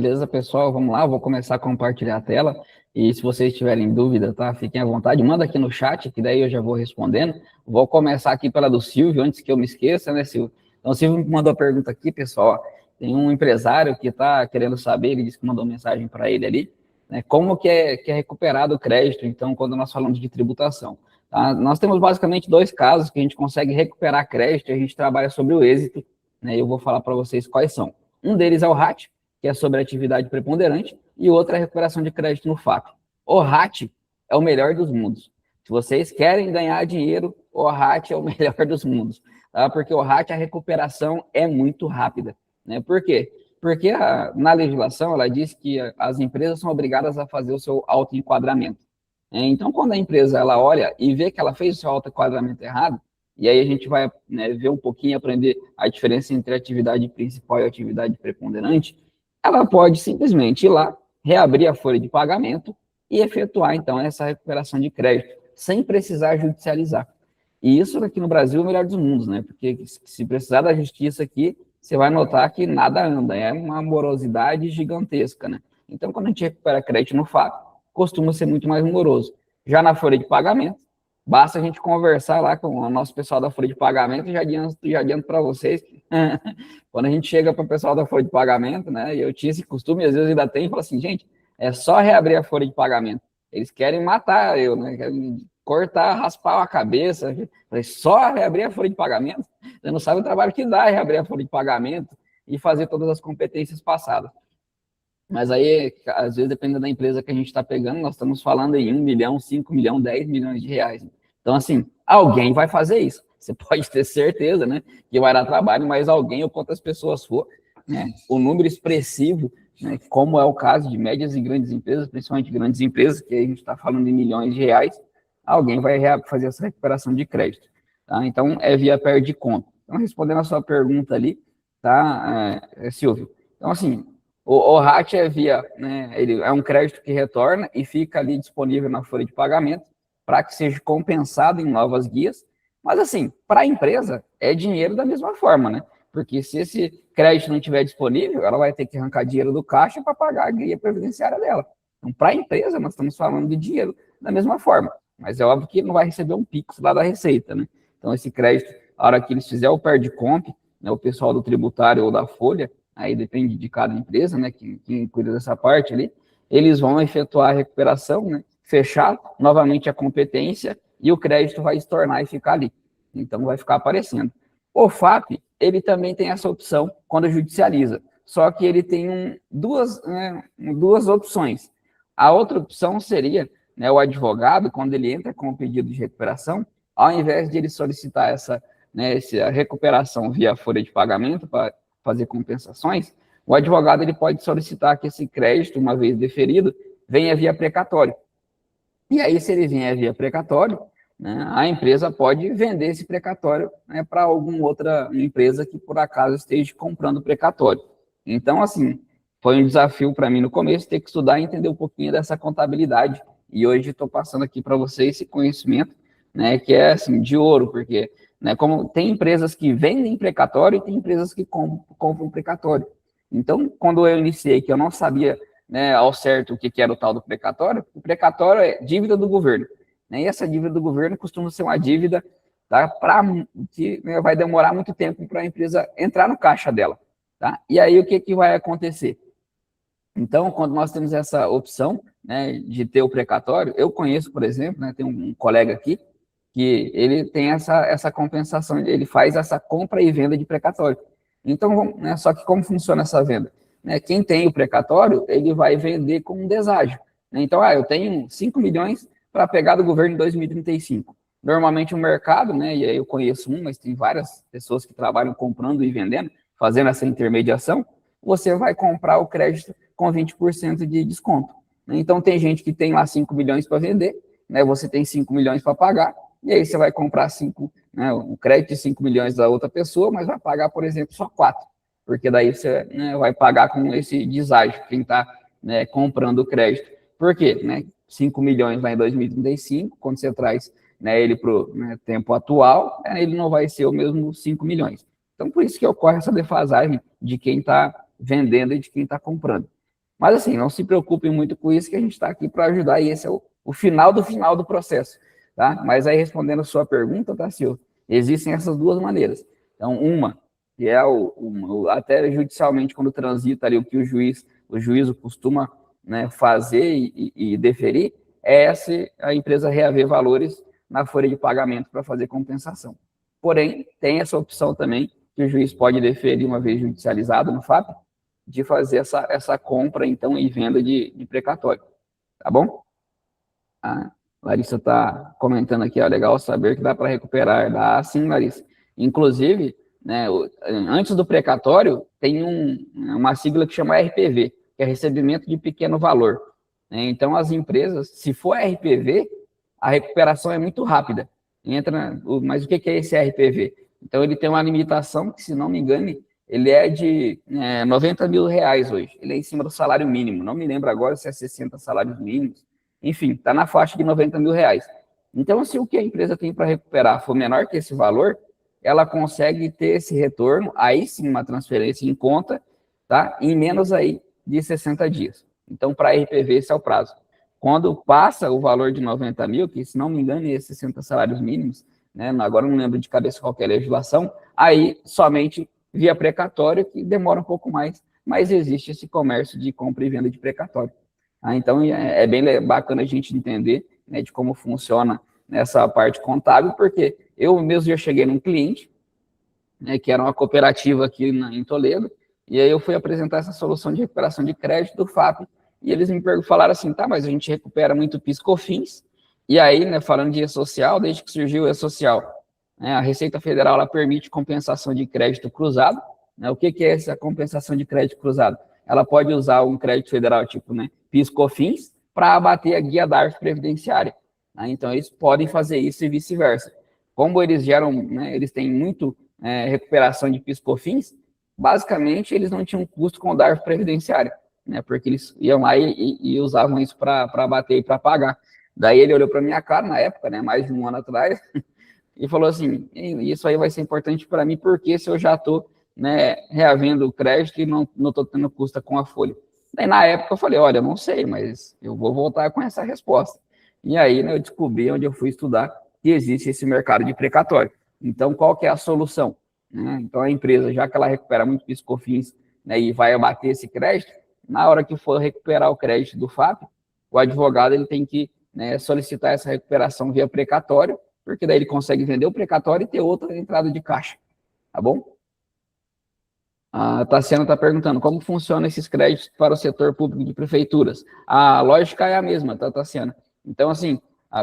Beleza, pessoal? Vamos lá, eu vou começar a compartilhar a tela. E se vocês tiverem dúvida, tá? Fiquem à vontade, manda aqui no chat, que daí eu já vou respondendo. Vou começar aqui pela do Silvio, antes que eu me esqueça, né, Silvio? Então, o Silvio mandou a pergunta aqui, pessoal. Tem um empresário que está querendo saber, ele disse que mandou mensagem para ele ali, né? Como que é recuperado o crédito, então, quando nós falamos de tributação. Tá? Nós temos basicamente dois casos que a gente consegue recuperar crédito e a gente trabalha sobre o êxito, né? E eu vou falar para vocês quais são. Um deles é o RAT, que é sobre atividade preponderante, e outra é a recuperação de crédito no FAP. O RAT é o melhor dos mundos. Se vocês querem ganhar dinheiro, o RAT é o melhor dos mundos, tá? Porque o RAT, a recuperação é muito rápida, né? Por quê? Porque na legislação, ela diz que as empresas são obrigadas a fazer o seu autoenquadramento. Então, quando a empresa ela olha e vê que ela fez o seu autoenquadramento errado, e aí a gente vai, né, ver um pouquinho, aprender a diferença entre atividade principal e atividade preponderante, ela pode simplesmente ir lá, reabrir a folha de pagamento e efetuar, então, essa recuperação de crédito, sem precisar judicializar. E isso aqui no Brasil é o melhor dos mundos, né? Porque se precisar da justiça aqui, você vai notar que nada anda, é uma morosidade gigantesca, né? Então, quando a gente recupera crédito no FAP, costuma ser muito mais moroso. Já na folha de pagamento, basta a gente conversar lá com o nosso pessoal da folha de pagamento e já adianto para vocês que quando a gente chega para o pessoal da folha de pagamento, né, e eu tinha esse costume, às vezes ainda tem, falo assim, gente, é só reabrir a folha de pagamento. Eles querem matar eu, né, querem cortar, raspar a cabeça, falei, só reabrir a folha de pagamento? Você não sabe o trabalho que dá reabrir a folha de pagamento e fazer todas as competências passadas. Mas aí, às vezes, dependendo da empresa que a gente está pegando, nós estamos falando em 1 milhão, 5 milhões, 10 milhões de reais. Então, assim, alguém vai fazer isso. Você pode ter certeza, né, que vai dar trabalho, mas alguém ou quantas pessoas for, né, o número expressivo, né, como é o caso de médias e grandes empresas, principalmente grandes empresas, que a gente está falando em milhões de reais, alguém vai fazer essa recuperação de crédito. Tá? Então, é via perde de conta. Então, respondendo a sua pergunta ali, tá, Silvio? Então, assim, o RAT é via, né, ele é um crédito que retorna e fica ali disponível na folha de pagamento para que seja compensado em novas guias. Mas, assim, para a empresa, é dinheiro da mesma forma, né? Porque se esse crédito não estiver disponível, ela vai ter que arrancar dinheiro do caixa para pagar a guia previdenciária dela. Então, para a empresa, nós estamos falando de dinheiro da mesma forma. Mas é óbvio que não vai receber um Pix lá da Receita, né? Então, esse crédito, a hora que eles fizerem o PERDCOMP, né, o pessoal do tributário ou da Folha, aí depende de cada empresa, né, quem cuida dessa parte ali, eles vão efetuar a recuperação, né, fechar novamente a competência e o crédito vai estornar e ficar ali. Então, vai ficar aparecendo. O FAP, ele também tem essa opção quando judicializa, só que ele tem duas opções. A outra opção seria, né, o advogado, quando ele entra com o pedido de recuperação, ao invés de ele solicitar essa recuperação via folha de pagamento para fazer compensações, o advogado ele pode solicitar que esse crédito, uma vez deferido, venha via precatório. E aí, se ele vier via precatório, né, a empresa pode vender esse precatório, né, para alguma outra empresa que, por acaso, esteja comprando precatório. Então, assim, foi um desafio para mim no começo ter que estudar e entender um pouquinho dessa contabilidade. E hoje estou passando aqui para vocês esse conhecimento, né, que é assim, de ouro, porque, né, como tem empresas que vendem precatório e tem empresas que compram precatório. Então, quando eu iniciei, que eu não sabia, né, ao certo o que era o tal do precatório, o precatório é dívida do governo, né, e essa dívida do governo costuma ser uma dívida, tá, que, né, vai demorar muito tempo para a empresa entrar no caixa dela. Tá? E aí o que vai acontecer? Então, quando nós temos essa opção, né, de ter o precatório, eu conheço, por exemplo, né, tem um colega aqui, que ele tem essa compensação, ele faz essa compra e venda de precatório. Então, né, só que como funciona essa venda? Né, quem tem o precatório, ele vai vender com um deságio. Né? Então, eu tenho 5 milhões para pegar do governo em 2035. Normalmente o mercado, né, e aí eu conheço mas tem várias pessoas que trabalham comprando e vendendo, fazendo essa intermediação, você vai comprar o crédito com 20% de desconto. Então, tem gente que tem lá 5 milhões para vender, né, você tem 5 milhões para pagar, e aí você vai comprar um crédito de 5 milhões da outra pessoa, mas vai pagar, por exemplo, só 4, porque daí você, né, vai pagar com esse deságio, quem está, né, comprando o crédito. Por quê? Né, 5 milhões lá em 2035, quando você traz, né, ele para o, né, tempo atual, ele não vai ser o mesmo 5 milhões. Então, por isso que ocorre essa defasagem de quem está vendendo e de quem está comprando. Mas, assim, não se preocupem muito com isso, que a gente está aqui para ajudar, e esse é o final do processo, tá? Mas aí, respondendo a sua pergunta, tá, Silvio? Existem essas duas maneiras. Então, uma, que é até judicialmente, quando transita ali o que o juízo costuma, né, fazer e deferir, é a empresa reaver valores na folha de pagamento para fazer compensação. Porém, tem essa opção também, que o juiz pode deferir, uma vez judicializado no FAP, de fazer essa compra, então, e venda de precatório. Tá bom? A Larissa está comentando aqui, ó, legal saber que dá para recuperar. Dá sim, Larissa. Inclusive, né, antes do precatório, tem uma sigla que chama RPV, que é recebimento de pequeno valor. Então, as empresas, se for RPV, a recuperação é muito rápida. Mas o que é esse RPV? Então, ele tem uma limitação que, se não me engano, ele é de 90 mil reais hoje. Ele é em cima do salário mínimo. Não me lembro agora se é 60 salários mínimos. Enfim, está na faixa de 90 mil reais. Então, se o que a empresa tem para recuperar for menor que esse valor, ela consegue ter esse retorno, aí sim uma transferência em conta, tá? Em menos aí de 60 dias. Então, para a RPV, esse é o prazo. Quando passa o valor de 90 mil, que se não me engano é 60 salários mínimos, né? Agora não lembro de cabeça qual é a legislação, aí somente via precatório, que demora um pouco mais, mas existe esse comércio de compra e venda de precatório. Então, é bem bacana a gente entender, né, de como funciona nessa parte contábil, porque eu mesmo já cheguei num cliente, né, que era uma cooperativa aqui em Toledo, e aí eu fui apresentar essa solução de recuperação de crédito do FAP, e eles me falaram assim, tá, mas a gente recupera muito PIS/COFINS, e aí, né, falando de E-Social, desde que surgiu o E-Social, né, a Receita Federal ela permite compensação de crédito cruzado, né, o que é essa compensação de crédito cruzado? Ela pode usar um crédito federal tipo, né, PIS/COFINS, para abater a guia DARF previdenciária. Né? Então, eles podem fazer isso e vice-versa. Como eles geram, né, eles têm muito recuperação de PIS/COFINS, basicamente, eles não tinham custo com o DARF previdenciário, né, porque eles iam lá e usavam isso para abater e para pagar. Daí ele olhou para minha cara, na época, né, mais de um ano atrás, e falou assim, isso aí vai ser importante para mim, porque se eu já estou, né, reavendo o crédito e não estou tendo custo com a folha. Daí, na época, eu falei, olha, eu não sei, mas eu vou voltar com essa resposta. E aí, né, eu descobri, onde eu fui estudar, que existe esse mercado de precatório. Então, qual que é a solução? Então, a empresa, já que ela recupera muito PIS/COFINS, né, e vai abater esse crédito, na hora que for recuperar o crédito do FAP, o advogado ele tem que, né, solicitar essa recuperação via precatório, porque daí ele consegue vender o precatório e ter outra entrada de caixa. Tá bom? A Tassiana está perguntando como funcionam esses créditos para o setor público de prefeituras. A lógica é a mesma, tá, Tassiana? Então, assim,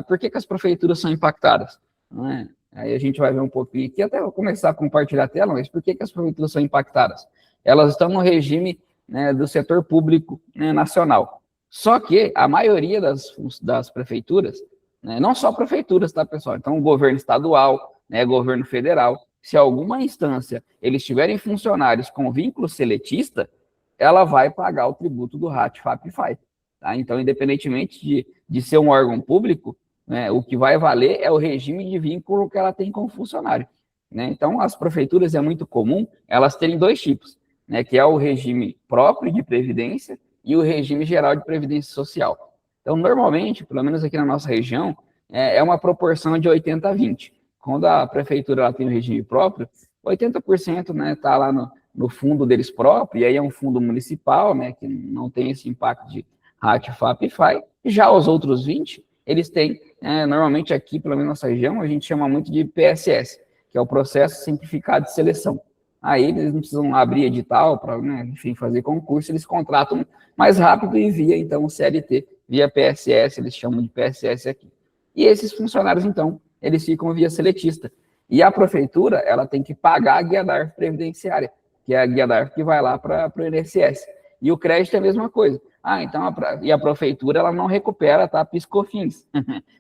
por que as prefeituras são impactadas? Não é? Aí a gente vai ver um pouquinho aqui, até vou começar a compartilhar a tela, mas por que as prefeituras são impactadas? Elas estão no regime, né, do setor público, né, nacional. Só que a maioria das prefeituras, né, não só prefeituras, tá, pessoal? Então, o governo estadual, né, governo federal, se alguma instância eles tiverem funcionários com vínculo seletista, ela vai pagar o tributo do RAT, FAP e FAI. Tá? Então, independentemente de ser um órgão público, né, o que vai valer é o regime de vínculo que ela tem com o funcionário. Né? Então, as prefeituras é muito comum elas terem dois tipos, né, que é o regime próprio de previdência e o regime geral de previdência social. Então, normalmente, pelo menos aqui na nossa região, é uma proporção de 80-20. Quando a prefeitura ela tem um regime próprio, 80%, né, está lá no fundo deles próprio, e aí é um fundo municipal, né, que não tem esse impacto de RAT, FAP e FAI. Já os outros 20%, eles têm, normalmente aqui, pelo menos na nossa região, a gente chama muito de PSS, que é o Processo Simplificado de Seleção. Aí eles não precisam abrir edital para, né, enfim, fazer concurso, eles contratam mais rápido e via, então, o CLT, via PSS, eles chamam de PSS aqui. E esses funcionários, então, eles ficam via seletista. E a prefeitura, ela tem que pagar a guia DARF previdenciária, que é a guia DARF que vai lá para o INSS. E o crédito é a mesma coisa. Então, a prefeitura, ela não recupera, tá, PIS/COFINS.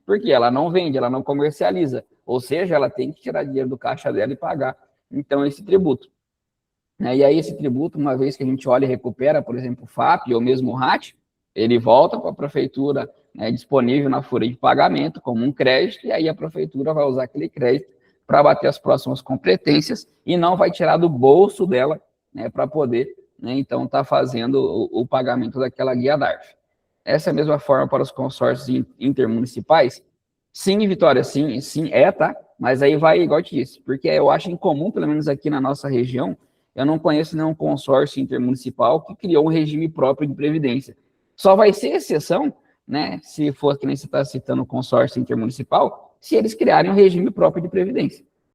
Porque ela não vende, ela não comercializa. Ou seja, ela tem que tirar dinheiro do caixa dela e pagar, então, esse tributo. E aí, esse tributo, uma vez que a gente olha e recupera, por exemplo, o FAP ou mesmo o RAT, ele volta para a prefeitura, né, disponível na folha de pagamento como um crédito, e aí a prefeitura vai usar aquele crédito para bater as próximas competências e não vai tirar do bolso dela, né, para poder né? Então está fazendo o pagamento daquela guia DARF. Essa é a mesma forma para os consórcios intermunicipais? Sim, Vitória, sim, sim, tá? Mas aí vai igual eu te disse, porque eu acho incomum, pelo menos aqui na nossa região, eu não conheço nenhum consórcio intermunicipal que criou um regime próprio de previdência. Só vai ser exceção, né, se for que nem você está citando o consórcio intermunicipal, se eles criarem um regime próprio de previdência.